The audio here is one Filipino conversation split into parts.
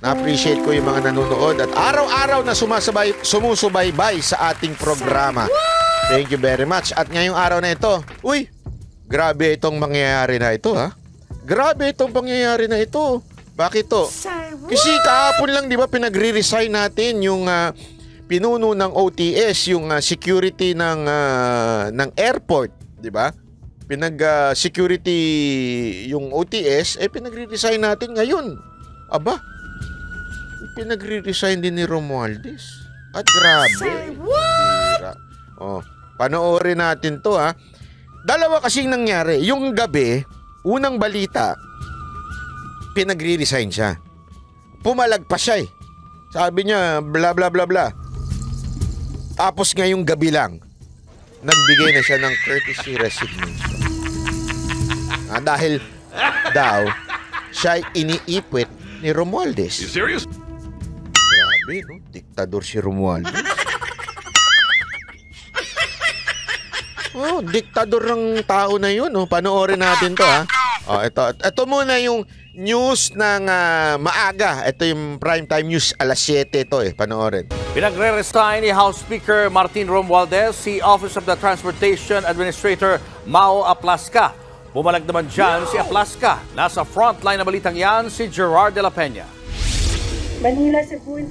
Na-appreciate ko yung mga nanonood at araw-araw na sumusubaybay sa ating programa. Thank you very much. At ngayong araw na ito, uy, grabe itong mangyayari na ito, ha? Grabe itong pangyayari na ito. Bakit to? Kasi kahapon lang, di ba, pinagre-resign natin yung pinuno ng OTS, yung security ng airport, di ba? Pinag-security yung OTS, pinagre-resign natin ngayon. Aba, pinagre-resign din ni Romualdez. At grabe. What? Oh, panoorin natin to, ha. Dalawa kasing nangyari. Yung gabi, unang balita, pinagre-resign siya. Pumalag pa siya, eh. Sabi niya, bla bla bla bla. Tapos ngayong gabi lang, nagbigay na siya ng courtesy resignation. Dahil daw, siya iniipit ni Romualdez. You serious? Grabe, no? Diktador si Romualdez. Oh, diktador ng tao na yun. Oh. Panoorin natin to, ha. Oh, ito muna yung news ng maaga. Ito yung primetime news, alas 7 ito, panoorin. Pinagre-resign ni House Speaker Martin Romualdez si Office of the Transportation Administrator Mao Aplasca. Bumalag naman dyan si Aplasca. Nasa frontline na balitang yan si Gerard de la Peña.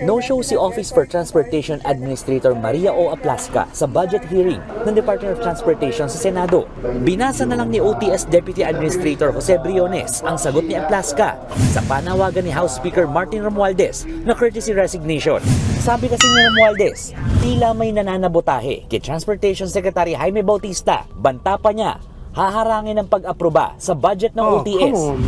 No-show si Office for Transportation Administrator Maria O. Aplasca sa budget hearing ng Department of Transportation sa Senado. Binasa na lang ni OTS Deputy Administrator Jose Briones ang sagot ni Aplasca sa panawagan ni House Speaker Martin Romualdez na courtesy resignation. Sabi kasi ni Romualdez, tila may nananabotahe kay Transportation Secretary Jaime Bautista. Banta pa niya, haharangin ang pag-aproba sa budget ng OTS.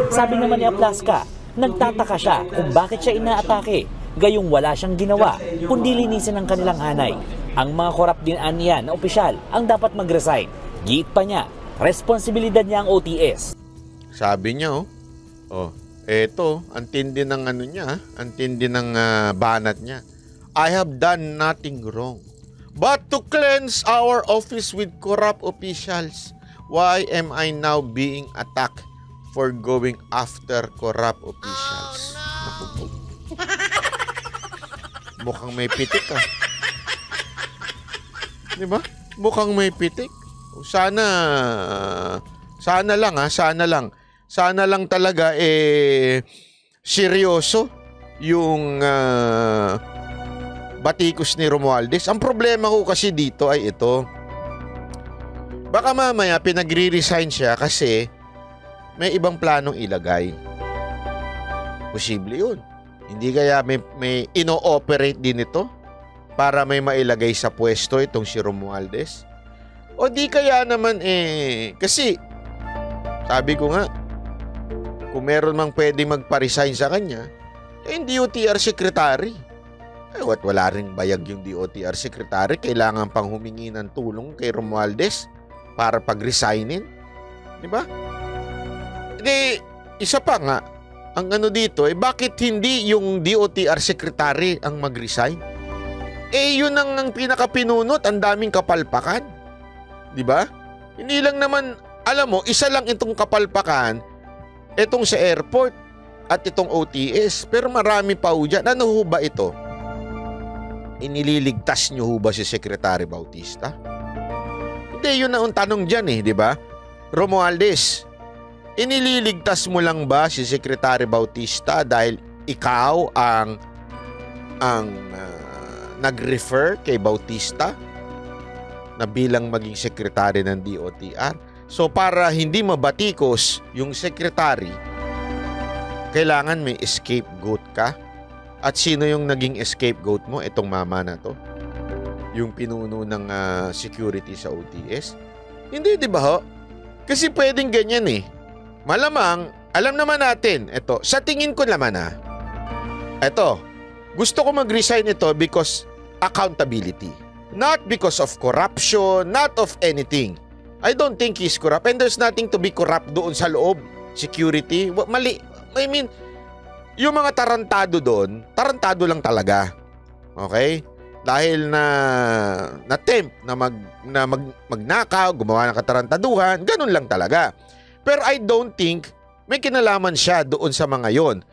Sabi naman ni Aplasca, nagtataka siya kung bakit siya inaatake, gayong wala siyang ginawa, kundi linisin ang kanilang hanay. Ang mga korap din niya na opisyal ang dapat mag-resign. Giit pa niya, responsibilidad niya ang OTS. Sabi niya, eto, ang tindi ng niya, ang tindi ng banat niya. I have done nothing wrong, but to cleanse our office with corrupt officials. Why am I now being attacked for going after corrupt officials? Oh, no. Mukhang may pitik, ah. Di ba? Mukhang may pitik. Sana lang, ha? Sana lang talaga, seryoso yung batikos ni Romualdez. Ang problema ko kasi dito ay ito. Baka mamaya pinagre-resign siya kasi may ibang planong ilagay. Posible yun. Hindi kaya may ino-operate din ito para may mailagay sa pwesto itong si Romualdez? O di kaya naman kasi sabi ko nga, kung meron mang pwede magpa-resign sa kanya, yung DOTR secretary. Wala ring bayag yung DOTR secretary. Kailangan pang humingi ng tulong kay Romualdez para pag-resignin. Diba? Isa pa nga, ang dito, bakit hindi yung DOTR secretary ang mag-resign? Yun ang pinakapinunot, ang daming kapalpakan. Diba? Hindi lang naman, alam mo, isa lang itong kapalpakan, itong sa airport at itong OTS. Pero marami pa ho dyan. Ano ho ba ito? Inililigtas nyo ho ba si Secretary Bautista? Hindi, yun na ang tanong dyan, di ba? Romualdez, inililigtas mo lang ba si Secretary Bautista dahil ikaw ang nag-refer kay Bautista na bilang maging secretary ng DOTR? So para hindi mabatikos yung secretary, kailangan may scapegoat ka. At sino yung naging scapegoat mo? Itong mama na to, yung pinuno ng security sa OTS. Hindi, di ba ho? Kasi pwedeng ganyan Malamang, alam naman natin, ito, sa tingin ko naman ito, gusto ko mag-resign ito because accountability. Not because of corruption, not of anything. I don't think he's corrupt and there's nothing to be corrupt doon sa loob. Security, mali. I mean, yung mga tarantado doon, tarantado lang talaga. Okay? Dahil na-tempt na magnakaw, gumawa ng katarantaduhan, ganun lang talaga. Pero I don't think may kinalaman siya doon sa mga yon.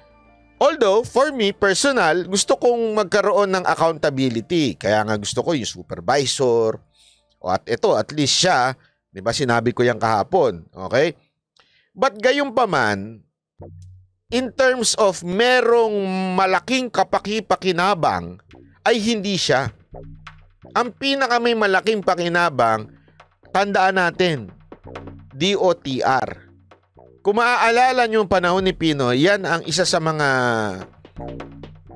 Although, for me, personal, gusto kong magkaroon ng accountability. Kaya nga gusto ko yung supervisor. At ito, at least siya, di ba sinabi ko yan kahapon. Okay? But gayon pa man, in terms of merong malaking kapaki-pakinabang, ay hindi siya. Ang pinaka may malaking pakinabang, tandaan natin, DOTR. Kung maaalala nyo yung panahon ni Pinoy, yan ang isa sa mga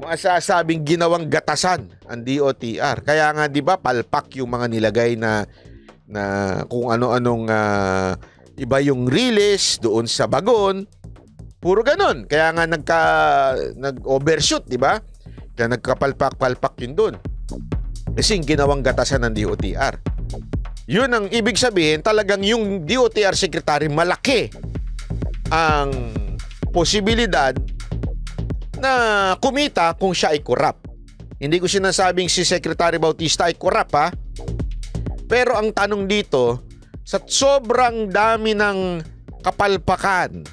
masasabing ginawang gatasan ang DOTR. Kaya nga 'di ba palpak yung mga nilagay na kung ano-anong iba yung release doon sa bagon. Puro ganun. Kaya nga nag-overshoot, 'di ba? Kaya nagkapalpak-palpak yun doon. Kasi ginawang gatasan ng DOTR. Yun ang ibig sabihin, talagang yung DOTR secretary malaki ang posibilidad na kumita kung siya ay corrupt. Hindi ko sinasabing si Secretary Bautista ay corrupt, ha? Pero ang tanong dito, sa sobrang dami ng kapalpakan,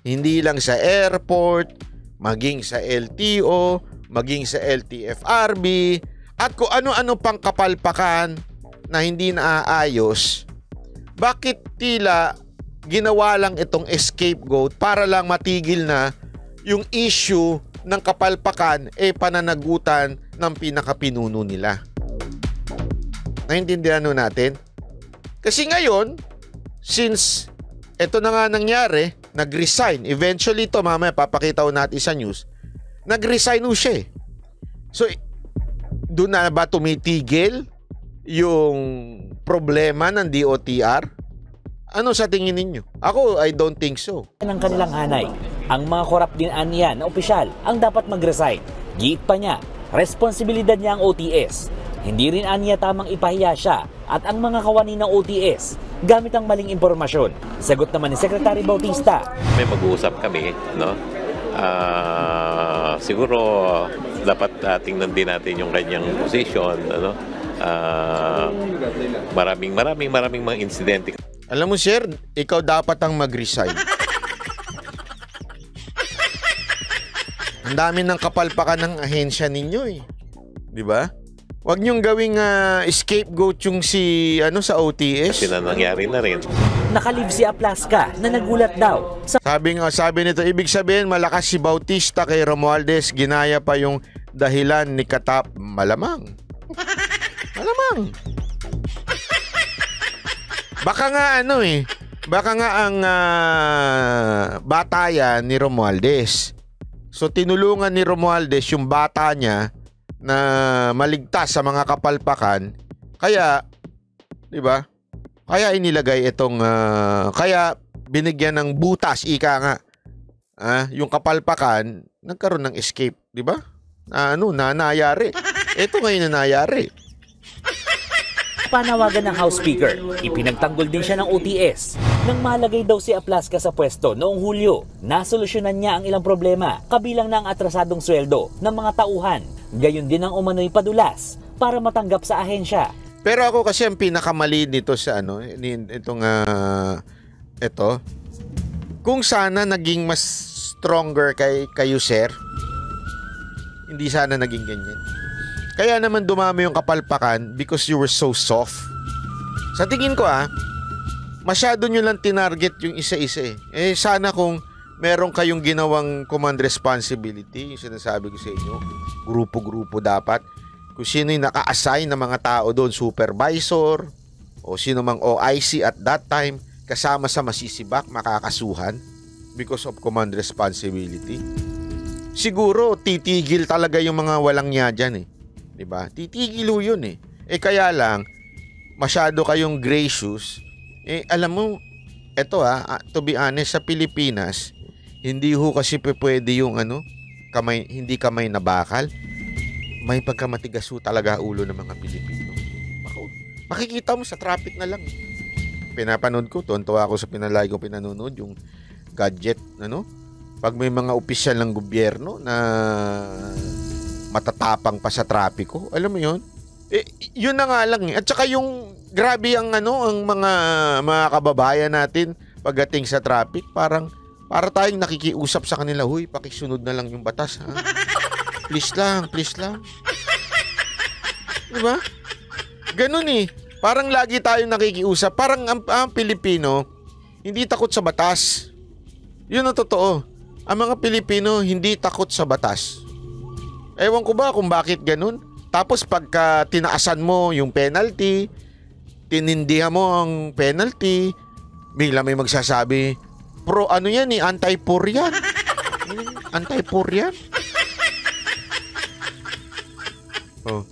hindi lang sa airport, maging sa LTO, maging sa LTFRB, at kung ano-ano pang kapalpakan na hindi naaayos, bakit tila ginawa lang itong scapegoat para lang matigil na yung issue ng kapalpakan pananagutan ng pinakapinuno nila. Naintindihan natin? Kasi ngayon, since ito na nga nangyari, nag-resign. Eventually ito, mamaya papakita ko natin sa news, nag-resign siya. So, doon na ba tumitigil yung problema ng DOTR? Ano sa tingin ninyo? Ako, I don't think so. Ng kanilang hanay, ang mga korap din aniya na opisyal ang dapat mag-resign. Giit pa niya, responsibilidad niya ang OTS. Hindi rin aniya tamang ipahiya siya at ang mga kawani ng OTS gamit ang maling impormasyon. Sagot naman ni Secretary Bautista. May mag-uusap kami, no? Siguro dapat tingnan din natin yung kanyang position, ano? Maraming mga insidente. Alam mo, sir, ikaw dapat ang mag-resign. Ang dami ng kapalpakan ng ahensya ninyo, eh. Di ba? Huwag niyong gawing scapegoat yung sa OTS. Kasi nangyari na rin. Nakalib si Aplaska na nagulat daw. Sabi nito, ibig sabihin malakas si Bautista kay Romualdez, ginaya pa yung dahilan ni Katap. Malamang. Malamang. Baka nga baka nga ang batayan ni Romualdez. So tinulungan ni Romualdez yung bata niya na maligtas sa mga kapalpakan. Kaya, 'di ba? Kaya inilagay itong kaya binigyan ng butas, ika nga. Yung kapalpakan nagkaroon ng escape, 'di ba? Nanayari. Ito ngayon na nanayari. Panawagan ng House Speaker, ipinagtanggol din siya ng OTS. Nang malagay daw si Aplaska sa pwesto noong Hulyo, nasolusyonan niya ang ilang problema, kabilang na ang atrasadong sweldo ng mga tauhan. Gayon din ang umano'y padulas para matanggap sa ahensya. Pero ako kasi ang pinakamali nito sa ito, kung sana naging mas stronger kayo, sir, hindi sana naging ganyan. Kaya naman dumami yung kapalpakan because you were so soft. Sa tingin ko masyado nyo lang tinarget yung isa-isa eh. Sana kung meron kayong ginawang command responsibility, yung sinasabi ko sa inyo, grupo-grupo dapat. Kung sino yung naka-assign na mga tao doon, supervisor, o sino mang OIC at that time, kasama sa masisibak, makakasuhan because of command responsibility. Siguro, titigil talaga yung mga walang niya dyan eh. Diba? Titigil yun eh. Kaya lang, masyado kayong gracious. Alam mo, eto to be honest, sa Pilipinas, hindi kasi pwede yung hindi kamay na bakal. May pagkamatigas talaga ulo ng mga Pilipino. Makikita mo sa traffic na lang. Pinapanood ko, tuwa ako sa pinalagi ko pinanonood, yung gadget, pag may mga opisyal ng gobyerno na matatapang pa sa trapiko, alam mo yun? Yun na nga lang eh. At saka yung grabe ang mga kababayan natin pagdating sa traffic, parang Para tayong nakikiusap sa kanila, huy, pakisunod na lang yung batas, ha? Please lang, please lang. Diba? Ganun eh. Parang lagi tayong nakikiusap. Parang ang Pilipino, hindi takot sa batas. Yun ang totoo. Ang mga Pilipino, hindi takot sa batas. Ewan ko ba kung bakit ganun. Tapos pagka tinaasan mo yung penalty, tinindihan mo ang penalty, bigla may magsasabi, ano yan eh, anti-poor yan. Anti-poor yan. Oh.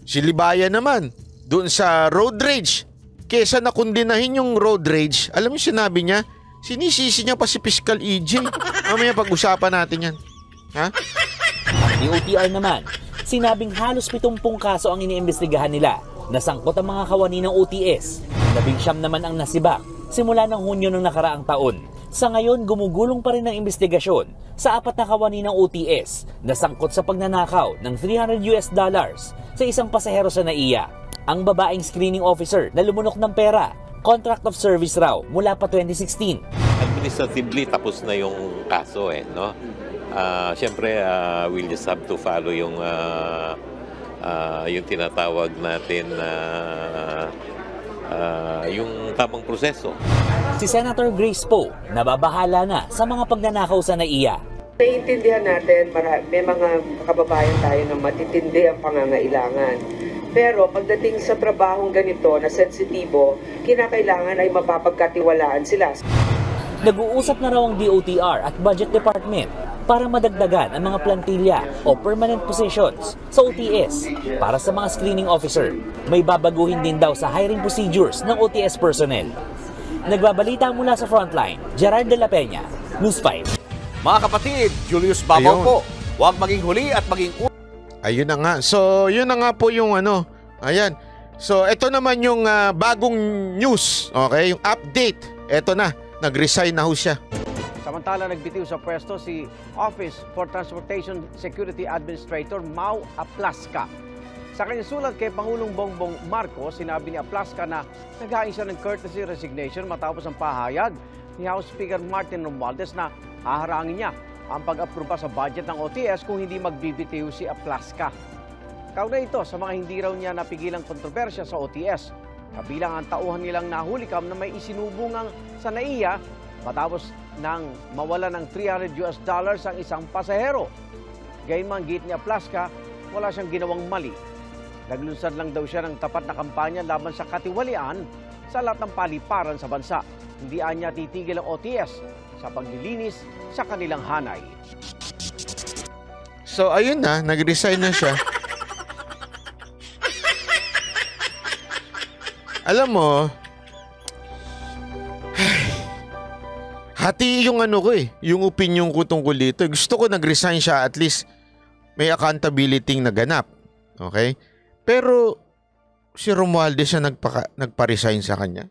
Si Libaya naman, doon sa road rage, kesa nakundinahin yung road rage, alam mo sinabi niya, sinisisi niya pa si Fiscal EJ. Mamaya pag-usapan natin yan. Ha? Ang DOTR naman, sinabing halos 70 kaso ang iniimbestigahan nila. Nasangkot ang mga kawani ng OTS. 19 naman ang nasibak simula ng Hunyo ng nakaraang taon. Sa ngayon, gumugulong pa rin ang investigasyon sa 4 na kawani ng OTS na sangkot sa pagnanakaw ng $300 sa isang pasahero sa NAIA. Ang babaeng screening officer na lumunok ng pera, contract of service raw mula pa 2016. Administratively, tapos na yung kaso no? Siyempre, we'll just have to follow yung tinatawag natin na yung tamang proseso. Si Senator Grace Poe, nababahala na sa mga pagnanakaw sa NAIA. Naiintindihan natin, may mga kababayan tayo na matitindi ang pangangailangan. Pero pagdating sa trabahong ganito na sensitibo, kinakailangan ay mapapagkatiwalaan sila. Nag-uusap na raw ang DOTR at Budget Department para madagdagan ang mga plantilla o permanent positions sa OTS para sa mga screening officer. May babaguhin din daw sa hiring procedures ng OTS personnel. Nagbabalita mula sa Frontline, Gerard de la Peña, News 5. Mga kapatid, Julius Babaw Ayun. po. Huwag maging huli at maging Ayun na nga. So, yun na nga po yung Ayan. So, ito naman yung bagong news. Okay? Yung update. Ito na. Nag-resign na ho siya. Samantala, nagbitiw sa pwesto si Office for Transportation Security Administrator Mau Aplasca. Sa kanyang sulat kay Pangulong Bongbong Marcos, sinabi ni Aplasca na naghain siya ng courtesy resignation matapos ang pahayag ni House Speaker Martin Romualdez na haharangin niya ang pag-aproba sa budget ng OTS kung hindi magbibitiw si Aplasca. Kaugnay ito sa mga hindi raw niya napigilang kontrobersya sa OTS, kabilang ang tauhan nilang nahulikam na may isinubungang sa NAIA matapos nang mawala ng $300 ang isang pasahero. Gayunman git ni Aplasca, wala siyang ginawang mali. Naglunsad lang daw siya ng tapat na kampanya laban sa katiwalian sa lahat ng paliparan sa bansa. Hindi anya titigil ang OTS sa paglilinis sa kanilang hanay. So, ayun na. Nag-resign na siya. Alam mo, hati yung yung opinion ko tungkol dito. Gusto ko nag-resign siya, at least may accountability na ganap. Okay? Pero si Romualdez siya nagpa-resign sa kanya.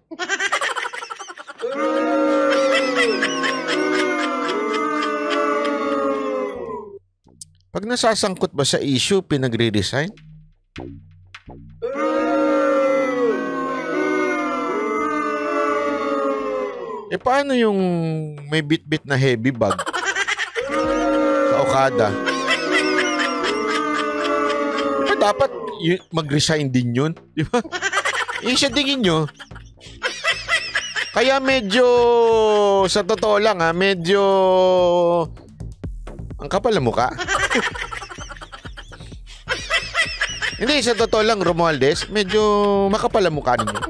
Pag nasasangkot ba sa issue, pinagre-resign? Paano yung may bit-bit na heavy bag sa Okada? Dapat mag-resign din yun. Di ba? Siya tingin nyo. Kaya medyo, sa totoo lang medyo ang kapal na mukha. Hindi, sa totoo lang, Romualdez, medyo makapal ang mukha ninyo.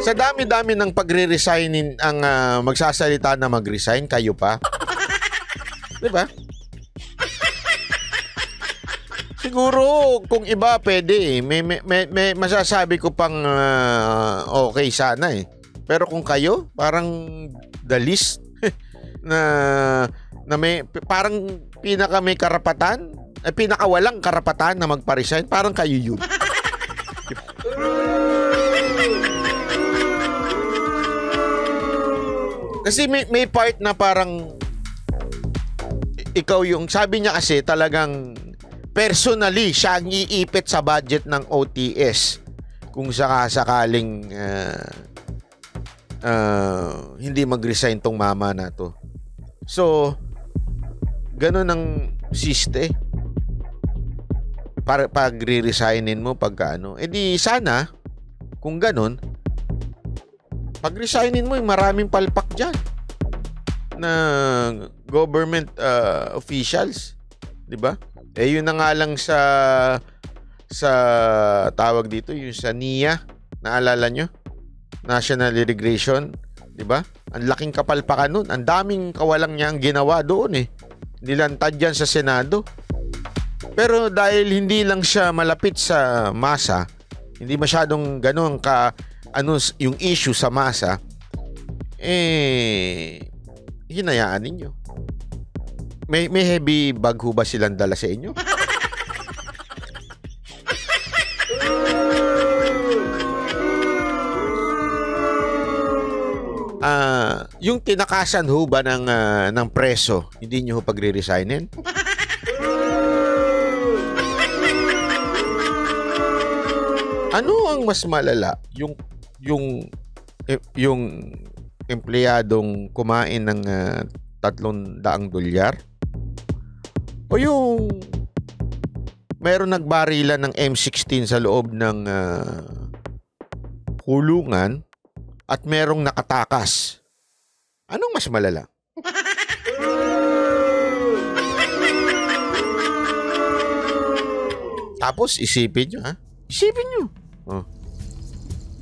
Sa dami-dami ng pagre-resignin ang magsasalita na mag-resign, kayo pa. Diba? Siguro, kung iba, pwede eh. May masasabi ko pang okay sana eh. Pero kung kayo, parang the least na may parang may karapatan, pinakawalang karapatan na magpa-resign, parang kayo yun. Kasi may part na parang ikaw yung, sabi niya kasi talagang personally siya ang iipit sa budget ng OTS. kung sakasakaling hindi mag-resign tong mama na to. So, ganun ang siste. Para pag-re-resignin mo pagka ano. Eh di sana, kung ganun, pag-resignin mo, maraming palpak dyan na government officials. Diba? Eh yun na nga lang sa tawag dito, yung sa NIA, naalala nyo? National Irrigation, di ba? Ang laking kapalpakan nun. Ang daming kawalang niya ang ginawa doon eh. Nilantad yan sa Senado. Pero dahil hindi lang siya malapit sa masa, hindi masyadong ganun yung issue sa masa, hinayaan ninyo. May heavy bag ho ba silang dala sa inyo? Yung tinakasan ho ba ng preso, hindi nyo ho pagre-resignin? Ano ang mas malala? Yung empleyadong kumain ng $300 o yung meron nagbarilan ng M16 sa loob ng hulungan at merong nakatakas? Anong mas malala? Tapos isipin nyo, ha? Isipin nyo. Oh.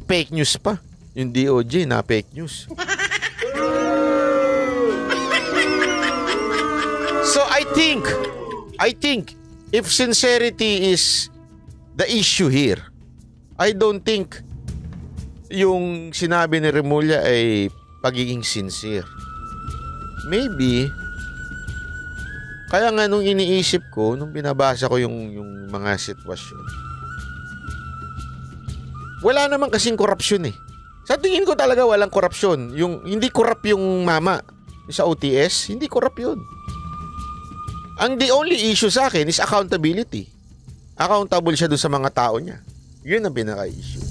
Fake news pa. Yung DOJ na fake news. So I think if sincerity is the issue here, I don't think yung sinabi ni Remulla ay pagiging sincere. Maybe kaya nga nung iniisip ko, nung binabasa ko yung mga sitwasyon, wala naman kasing korupsyon eh. Sa tingin ko talaga walang korupsyon. Yung hindi corrupt yung mama sa OTS, hindi corrupt yun. Ang the only issue sa akin is accountability. Accountable siya doon sa mga tao niya. Yun ang pinaka-issue.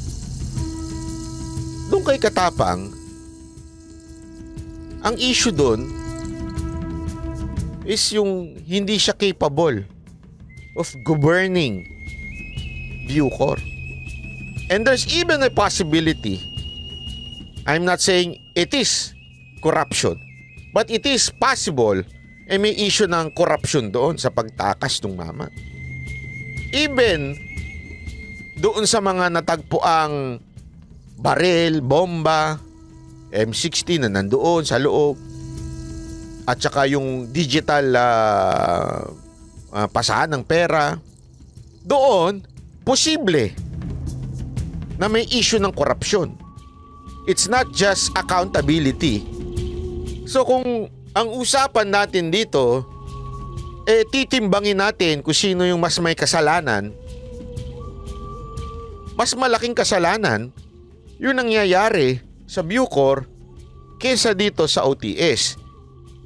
Doon kay Katapang, ang issue doon is yung hindi siya capable of governing Bucor. And there's even a possibility, I'm not saying it is corruption, but it is possible may issue ng corruption doon sa pagtakas ng mama. Even doon sa mga natagpuang baril, bomba, M16 na nandoon sa loob, at saka yung digital pasahan ng pera, doon, posible na may issue ng korupsyon. It's not just accountability. So kung ang usapan natin dito, titimbangin natin kung sino yung mas may kasalanan, mas malaking kasalanan yung nangyayari sa Bucor kesa dito sa OTS.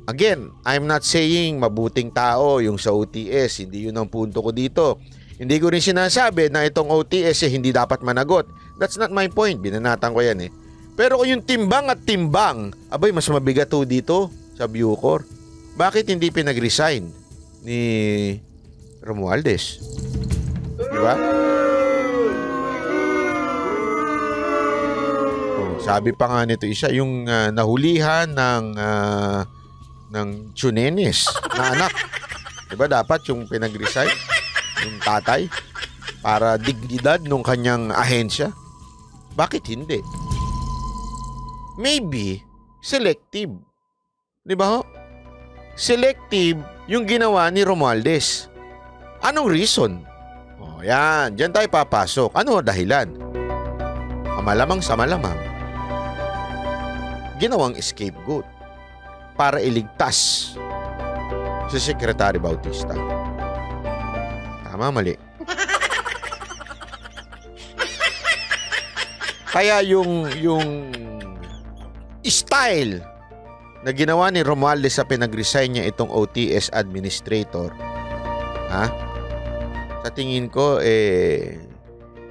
Again, I'm not saying mabuting tao yung sa OTS. Hindi yun ang punto ko dito. Hindi ko rin sinasabi na itong OTS hindi dapat managot. That's not my point. Binanatan ko yan eh. Pero kung yung timbang at timbang, abay, mas mabigat to dito sa Bucor. Bakit hindi pinag-resign ni Romualdez? Diba? Sabi pa nga nito isa, yung nahulihan ng Chunenes na anak. Diba dapat yung pinag-resign? Yung tatay? Para dignidad nung kanyang ahensya? Bakit hindi? Maybe selective. Diba ho? Selective yung ginawa ni Romualdez. Anong reason? O yan, dyan tayo papasok. Ano dahilan? Malamang sa malamang, ginawang scapegoat para iligtas si Secretary Bautista. Tama, mali. Kaya yung style na ginawa ni Romualdez sa pinag-resign niya itong OTS administrator, sa tingin ko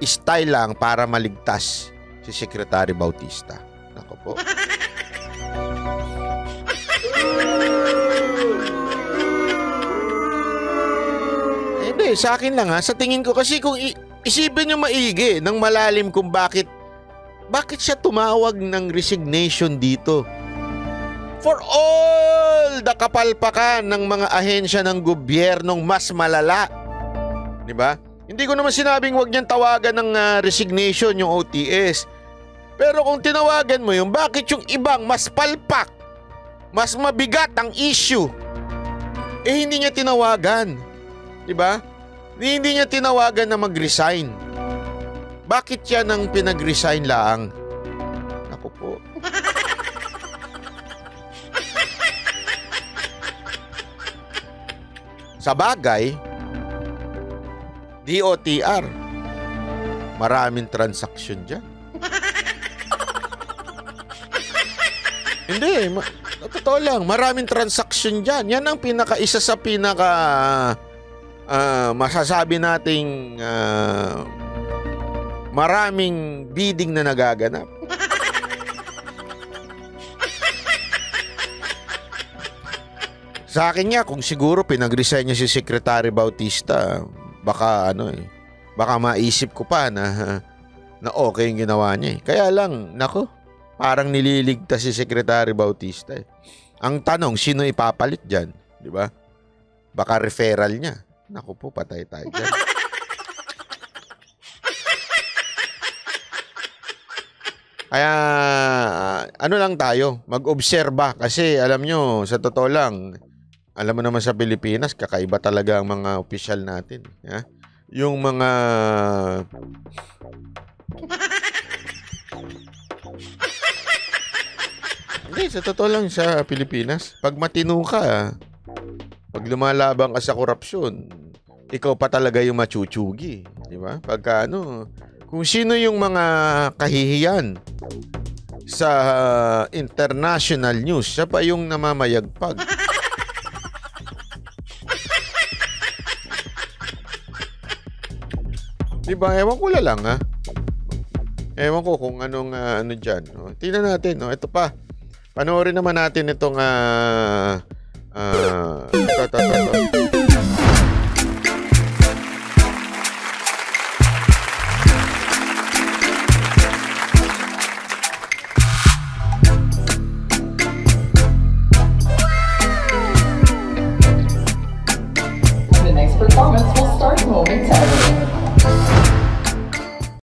style lang para maligtas si Secretary Bautista. Nako po. Hindi, sa akin lang ha. Sa tingin ko kasi kung isipin nyo maigi ng malalim kung bakit siya tumawag ng resignation dito. For all the kapalpakan ng mga ahensya ng gobyernong mas malala. Di ba? Hindi ko naman sinabing wag niyang tawagan ng resignation yung OTS. Pero kung tinawagan mo yung bakit yung ibang mas palpak, mas mabigat ang issue, hindi niya tinawagan. Di ba? Hindi niya tinawagan na mag-resign. Bakit siya nang pinag-resign lang? Naku po. Sa bagay, DOTR, maraming transaksyon dyan. Hindi, totoo lang, maraming transaksyon dyan. Yan ang isa sa pinaka masasabi nating maraming bidding na nagaganap. Sa akin nga, kung siguro pinag-resign niya si Secretary Bautista, baka maisip ko pa na okay yung ginawa niya. Kaya lang, nako, parang nililigtas si Secretary Bautista. Ang tanong, sino ipapalit dyan? Di ba? Baka referral niya. Naku po, patay tayo dyan. Kaya, ano lang tayo, mag-obserba. Kasi alam nyo, sa totoo lang, alam mo naman sa Pilipinas, kakaiba talaga ang mga opisyal natin. Ha? Yung mga... Hindi, sa totoo lang sa Pilipinas, pag matino ka, pag lumalaban ka sa korupsyon, ikaw pa talaga yung machuchugi. Di ba? Pagka kung sino yung mga kahihiyan sa international news, siya pa yung namamayagpag. Diba? Ewan ko lang ha. Ewan ko kung anong ano dyan. Tingnan natin. Ito pa. Panoorin naman natin itong